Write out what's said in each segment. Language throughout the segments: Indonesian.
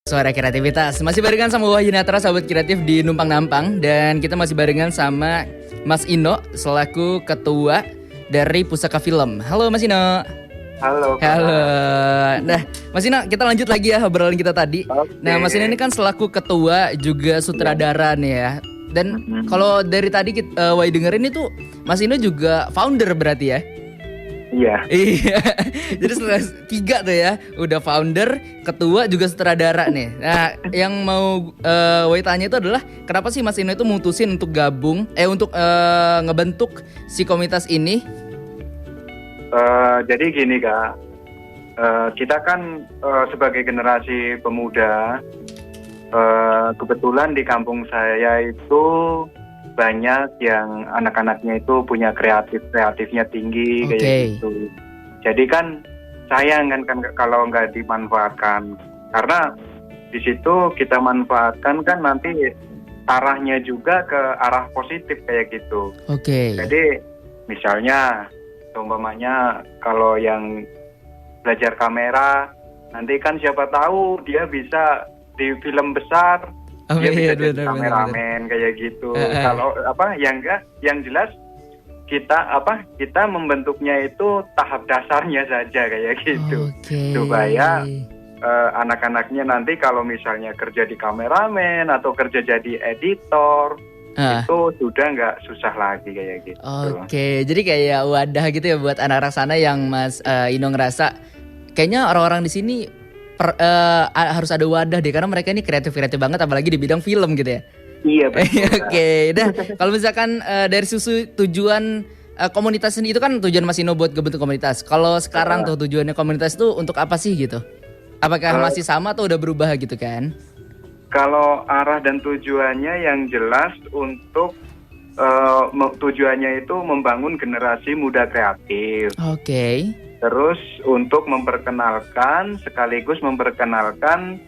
Suara kreativitas. Masih barengan sama Wahyu Natra, sahabat kreatif di Numpang Nampang. Dan kita masih barengan sama Mas Ino selaku ketua dari Pusaka Film. Halo Mas Ino. Halo. Halo. Nah Mas Ino, kita lanjut lagi ya obrolan kita tadi. Okay. Nah Mas Ino ini kan selaku ketua juga sutradara nih ya. Dan kalau dari tadi Wahyu dengerin itu Mas Ino juga founder berarti ya? Iya. Iya. Jadi setelah 3 tuh ya, udah founder, ketua juga sutradara nih. Nah, yang mau Wai tanya itu adalah kenapa sih Mas Ino itu mutusin untuk gabung untuk ngebentuk si komunitas ini? Jadi gini Kak, kita kan sebagai generasi pemuda, kebetulan di kampung saya itu banyak yang anak-anaknya itu punya kreatifnya tinggi kayak gitu. Jadi kan sayang kan kalau nggak dimanfaatkan, karena di situ kita manfaatkan kan nanti arahnya juga ke arah positif kayak gitu. Jadi misalnya umpamanya kalau yang belajar kamera nanti kan siapa tahu dia bisa di film besar. Dia bisa jadi kameramen kayak gitu. Kalau yang enggak, yang jelas kita membentuknya itu tahap dasarnya saja kayak gitu. Supaya anak-anaknya nanti kalau misalnya kerja di kameramen atau kerja jadi editor itu sudah nggak susah lagi kayak gitu. Jadi kayak wadah gitu ya buat anak-anak sana yang Mas Ino ngerasa kayaknya orang-orang di sini harus ada wadah deh, karena mereka ini kreatif banget, apalagi di bidang film gitu ya. Iya betul. Dah kalau misalkan dari tujuan komunitas ini, itu kan tujuan Mas Ino buat ngebentuk komunitas. Kalau sekarang tuh tujuannya komunitas itu untuk apa sih gitu? Apakah masih sama atau udah berubah gitu kan? Kalau arah dan tujuannya yang jelas untuk tujuannya itu membangun generasi muda kreatif. Terus untuk sekaligus memperkenalkan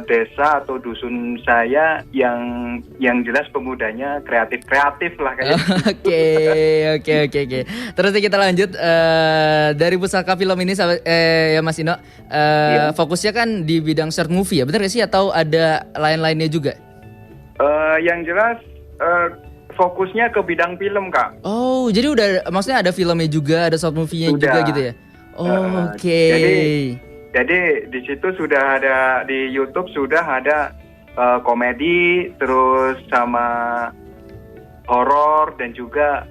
desa atau dusun saya yang jelas pemudanya kreatif lah kayak. Oke. Terus kita lanjut dari Pusaka Film ini ya Mas Ino, fokusnya kan di bidang short movie ya, benar gak sih, atau ada lain-lainnya juga? Yang jelas fokusnya ke bidang film Kak. Oh, jadi maksudnya ada filmnya juga, ada short movie-nya juga gitu ya? Jadi di situ sudah ada, di YouTube sudah ada komedi, terus sama horor dan juga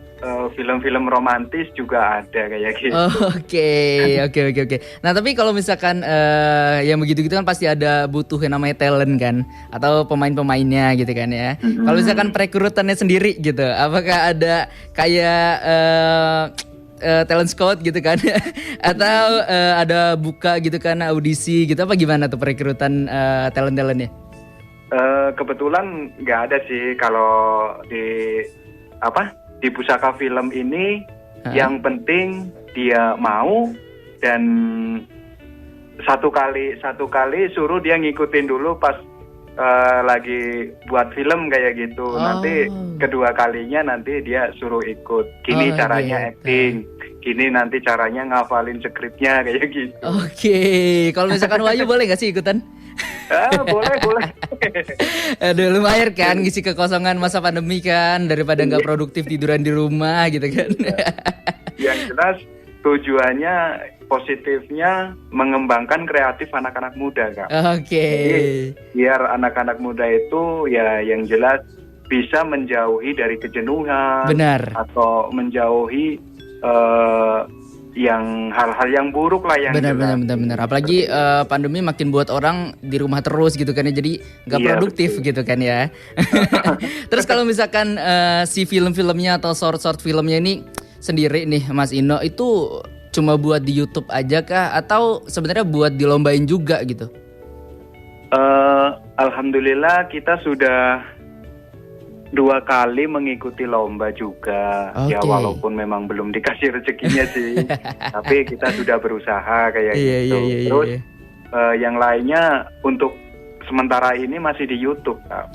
film-film romantis juga ada kayak gitu. Oke. Nah tapi kalau misalkan yang begitu-gitu kan pasti ada butuh yang namanya talent kan, atau pemain-pemainnya gitu kan ya. Kalau misalkan perekrutannya sendiri gitu, apakah ada kayak talent scout gitu kan, atau ada buka gitu kan audisi gitu, apa gimana tuh perekrutan talent-talentnya? Kebetulan nggak ada sih kalau di Pusaka Film ini. Yang penting dia mau, dan satu kali suruh dia ngikutin dulu pas lagi buat film kayak gitu. Nanti kedua kalinya nanti dia suruh ikut. Gini caranya acting, gini nanti caranya ngafalin skripnya kayak gitu. Kalau misalkan Wahyu boleh gak sih ikutan? Boleh. Aduh, lumayan kan ngisi kekosongan masa pandemi kan, daripada nggak produktif tiduran di rumah gitu kan. Yang jelas tujuannya positifnya mengembangkan kreatif anak-anak muda Kak. Jadi, biar anak-anak muda itu ya yang jelas bisa menjauhi dari kejenuhan. Benar. Atau menjauhi yang hal-hal yang buruk lah yang benar. Apalagi pandemi makin buat orang di rumah terus gitu kan ya, jadi nggak produktif gitu kan ya. Terus kalau misalkan si film-filmnya atau short filmnya ini sendiri nih Mas Ino, itu cuma buat di YouTube aja kah, atau sebenarnya buat dilombain juga gitu? Alhamdulillah kita sudah 2 kali mengikuti lomba juga. Ya walaupun memang belum dikasih rezekinya sih, tapi kita sudah berusaha kayak gitu. Terus yang lainnya untuk sementara ini masih di YouTube Kak.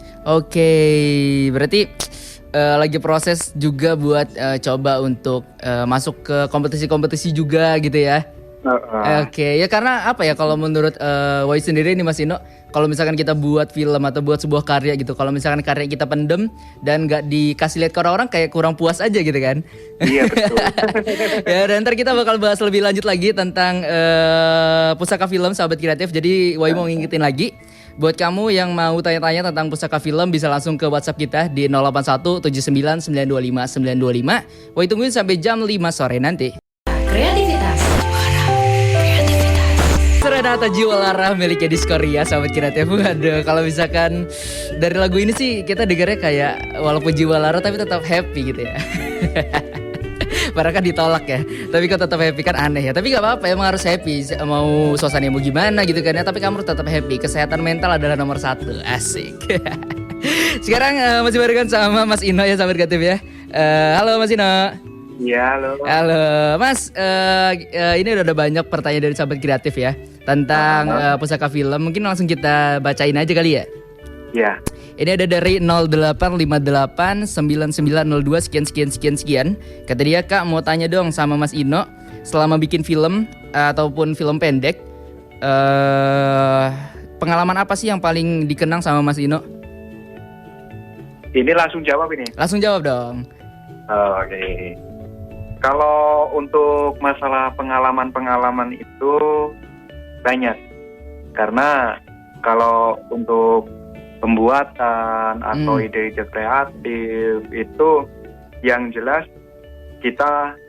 Berarti lagi proses juga buat coba untuk masuk ke kompetisi-kompetisi juga gitu ya? Oke, ya karena apa ya kalau menurut Wai sendiri nih Mas Ino, kalau misalkan kita buat film atau buat sebuah karya gitu, kalau misalkan karya kita pendem dan nggak dikasih lihat ke orang-orang kayak kurang puas aja gitu kan? Iya betul. Ya dan ntar kita bakal bahas lebih lanjut lagi tentang pusaka film sahabat kreatif. Jadi Wai mau ngingetin lagi. Buat kamu yang mau tanya-tanya tentang pusaka film bisa langsung ke WhatsApp kita di 081 79 925 925. Wai tungguin sampai jam 5 sore nanti. Kreativitas. Serenata Jiwa Lara miliknya Diskoria sahabat kreatif. Waduh, kalau misalkan dari lagu ini sih kita dengarnya kayak walaupun jiwa lara tapi tetap happy gitu ya. Padahal kan ditolak ya, tapi kok tetap happy kan aneh ya. Tapi gak apa-apa, emang harus happy. Mau suasana mau gimana gitu kan ya, tapi kamu harus tetap happy. Kesehatan mental adalah nomor 1. Asik. Sekarang masih barengan sama Mas Ino ya sahabat kreatif ya. Halo Mas Ino. Iya, halo. Halo Mas, ini udah ada banyak pertanyaan dari sahabat kreatif ya tentang pusaka film. Mungkin langsung kita bacain aja kali ya. Iya. Ini ada dari 08589902 sekian. Kata dia, Kak mau tanya dong sama Mas Ino, selama bikin film ataupun film pendek, pengalaman apa sih yang paling dikenang sama Mas Ino? Ini langsung jawab ini. Langsung jawab dong. Oke. Kalau untuk masalah pengalaman itu banyak. Karena kalau untuk pembuatan atau ide-ide kreatif itu yang jelas kita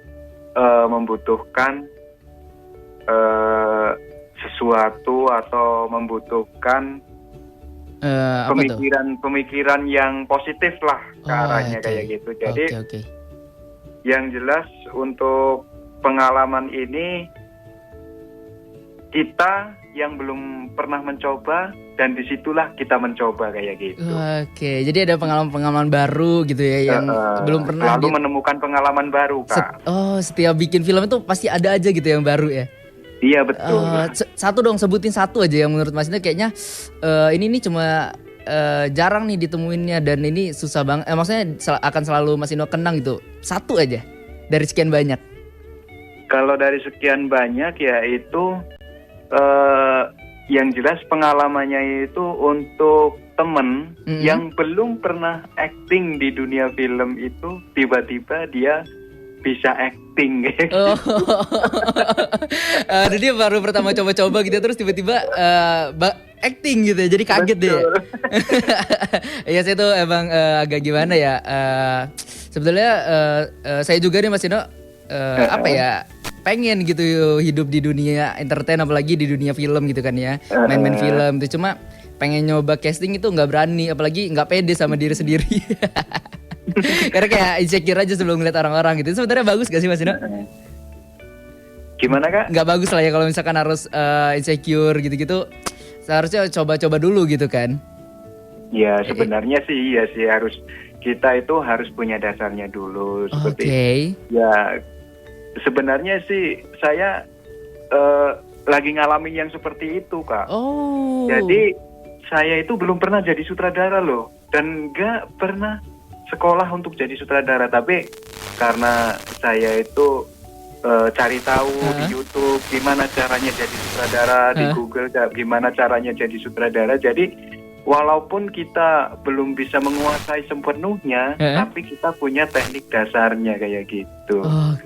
membutuhkan sesuatu atau membutuhkan pemikiran yang positif lah ke arahnya kayak gitu. Jadi yang jelas untuk pengalaman ini kita yang belum pernah mencoba dan disitulah kita mencoba kayak gitu. Oke, jadi ada pengalaman-pengalaman baru gitu ya yang belum pernah. Lalu menemukan pengalaman baru, Kak. Setiap bikin film itu pasti ada aja gitu yang baru ya. Iya betul. Satu dong, sebutin satu aja yang menurut Mas Ino kayaknya ini cuma jarang nih ditemuinnya dan ini susah banget. Maksudnya akan selalu Mas Ino kenang gitu. Satu aja dari sekian banyak. Kalau dari sekian banyak ya itu yang jelas pengalamannya itu untuk temen yang belum pernah acting di dunia film itu tiba-tiba dia bisa acting. Jadi baru pertama coba-coba gitu terus tiba-tiba acting gitu ya, jadi kaget deh. Iya saya tuh emang agak gimana ya. Sebetulnya saya juga nih Mas Ino apa ya, pengen gitu hidup di dunia entertain apalagi di dunia film gitu kan ya, main-main film tuh, cuma pengen nyoba casting itu nggak berani, apalagi nggak pede sama diri sendiri. Karena kayak insecure aja sebelum ngeliat orang-orang gitu. Sebenarnya bagus gak sih Mas Ino? Gimana Kak? Nggak bagus lah ya kalau misalkan harus insecure gitu-gitu. Seharusnya coba-coba dulu gitu kan? Ya sebenarnya sih iya sih, harus kita itu harus punya dasarnya dulu seperti ya. Sebenarnya sih saya lagi ngalamin yang seperti itu Kak. Jadi saya itu belum pernah jadi sutradara loh, dan nggak pernah sekolah untuk jadi sutradara. Tapi karena saya itu cari tahu di YouTube gimana caranya jadi sutradara, di Google gimana caranya jadi sutradara. Jadi walaupun kita belum bisa menguasai sepenuhnya, tapi kita punya teknik dasarnya kayak gitu.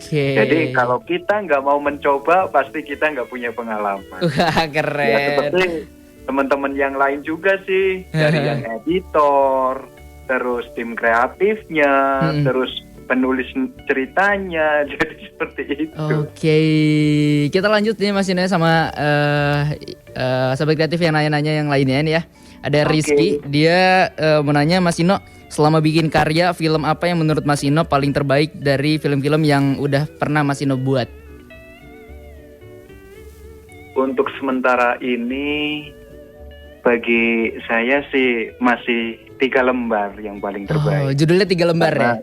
Jadi kalau kita nggak mau mencoba, pasti kita nggak punya pengalaman. Wah, keren. Ya, seperti teman-teman yang lain juga sih, dari yang editor, terus tim kreatifnya, terus penulis ceritanya, jadi seperti itu. Kita lanjut nih Mas Ino sama sahabat kreatif yang nanya-nanya yang lainnya nih ya. Ada Rizky, dia mau nanya Mas Ino, selama bikin karya, film apa yang menurut Mas Ino paling terbaik dari film-film yang udah pernah Mas Ino buat? Untuk sementara ini, bagi saya sih masih 3 lembar yang paling terbaik. Judulnya 3 lembar ya?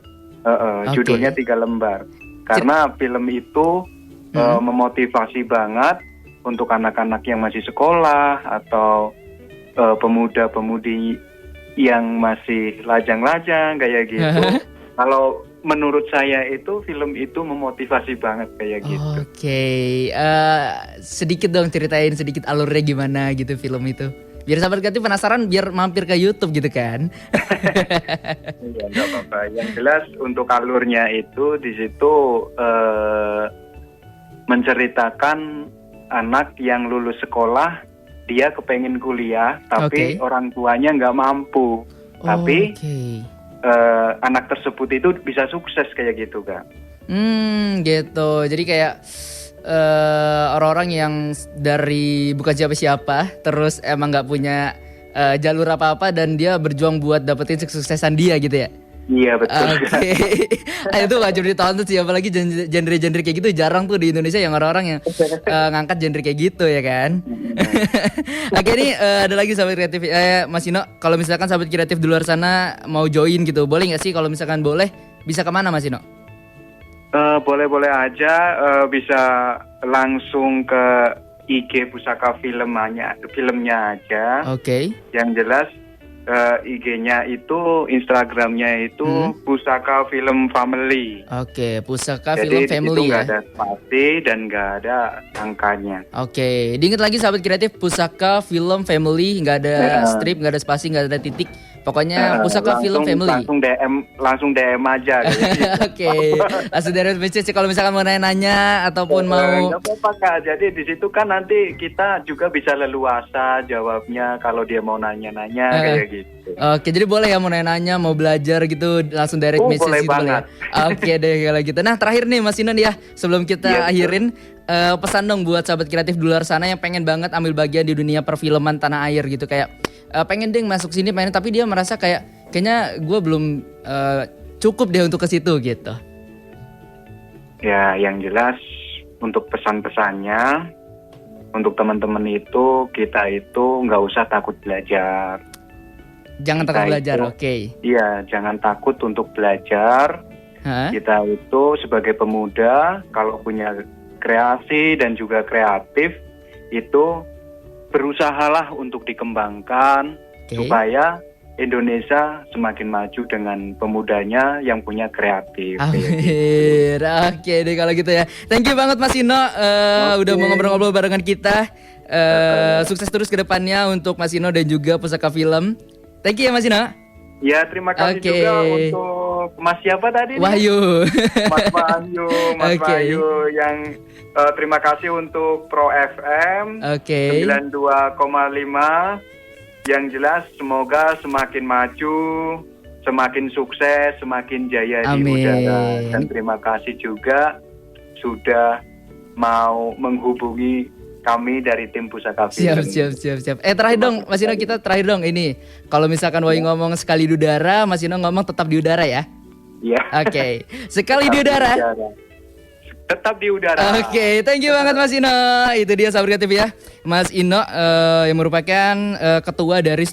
Judulnya 3 lembar. Karena film itu memotivasi banget untuk anak-anak yang masih sekolah atau pemuda-pemudi yang masih lajang-lajang kayak gitu. Kalau menurut saya itu film itu memotivasi banget kayak gitu. Oke, sedikit dong ceritain sedikit alurnya gimana gitu film itu. Biar sahabat kreatif penasaran, biar mampir ke YouTube gitu kan. Iya, nggak apa-apa. Yang jelas untuk alurnya itu di situ menceritakan anak yang lulus sekolah, dia kepengen kuliah, tapi orang tuanya nggak mampu. Tapi anak tersebut itu bisa sukses kayak gitu, Kak. Gitu. Jadi kayak orang-orang yang dari bukan siapa-siapa, terus emang nggak punya jalur apa-apa dan dia berjuang buat dapetin kesuksesan dia gitu ya. Iya betul. Oke. Itu wajib ditonton sih, apalagi genre-genre kayak gitu jarang tuh di Indonesia yang orang-orang yang ngangkat genre kayak gitu ya kan. Oke, ini ada lagi sahabat kreatif Mas Ino, kalau misalkan sahabat kreatif di luar sana mau join gitu, boleh nggak sih? Kalau misalkan boleh, bisa kemana Mas Ino? Boleh-boleh aja, bisa langsung ke IG Pusaka filmnya aja. Oke. Yang jelas IG-nya itu, Instagramnya itu Pusaka Film Family. Oke, Pusaka Jadi Film Family ya. Jadi nggak ada spasi dan nggak ada angkanya. Oke, diingat lagi sahabat kreatif, Pusaka Film Family, nggak ada strip, nggak ada spasi, nggak ada titik. Pokoknya Pusaka Film Family. Langsung DM aja. Oke, langsung dari message kalau misalkan mau nanya ataupun mau. Nggak apa-apa Kak. Jadi di situ kan nanti kita juga bisa leluasa jawabnya kalau dia mau nanya-nanya kayak gitu. Oke, jadi boleh ya mau nanya, mau belajar gitu langsung direct message boleh gitu banget. ya. Oke deh kalau gitu. Nah terakhir nih Mas Inon ya, sebelum kita akhirin, pesan dong buat sahabat kreatif di luar sana yang pengen banget ambil bagian di dunia perfilman tanah air gitu, kayak pengen deh masuk sini pengen, tapi dia merasa kayaknya gue belum cukup deh untuk ke situ gitu. Ya, yang jelas untuk pesan-pesannya untuk teman-teman itu, kita itu nggak usah takut belajar. Jangan takut belajar, oke. Iya, jangan takut untuk belajar. Kita itu sebagai pemuda, kalau punya kreasi dan juga kreatif, itu berusahalah untuk dikembangkan supaya Indonesia semakin maju dengan pemudanya yang punya kreatif. Amin. Oke deh kalau gitu ya. Thank you banget Mas Ino udah mau ngobrol-ngobrol barengan kita. Sukses terus ke depannya untuk Mas Ino dan juga Pusaka Film. Thank you ya Mas Ino. Ya, terima kasih juga untuk Mas siapa tadi? Wahyu. Mas Wahyu, Wahyu yang terima kasih untuk Pro FM 92,5. Yang jelas semoga semakin maju, semakin sukses, semakin jaya di udara. Dan terima kasih juga sudah mau menghubungi kami dari tim Pusaka Film. Siap. Terakhir dong Mas Ino, kita terakhir dong ini. Kalau misalkan Wahyu ngomong sekali di udara, Mas Ino ngomong tetap di udara ya. Iya. Oke. Sekali di udara. Tetap di udara. Oke, thank you banget Mas Ino. Itu dia sahabat kreatif ya, Mas Ino yang merupakan ketua dari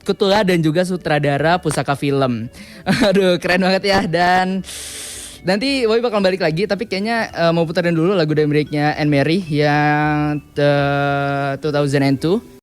ketua dan juga sutradara Pusaka Film. Aduh, keren banget ya. Dan nanti Boy bakal balik lagi, tapi kayaknya mau putarin dulu lagu dari miliknya Anne Mary yang 2002.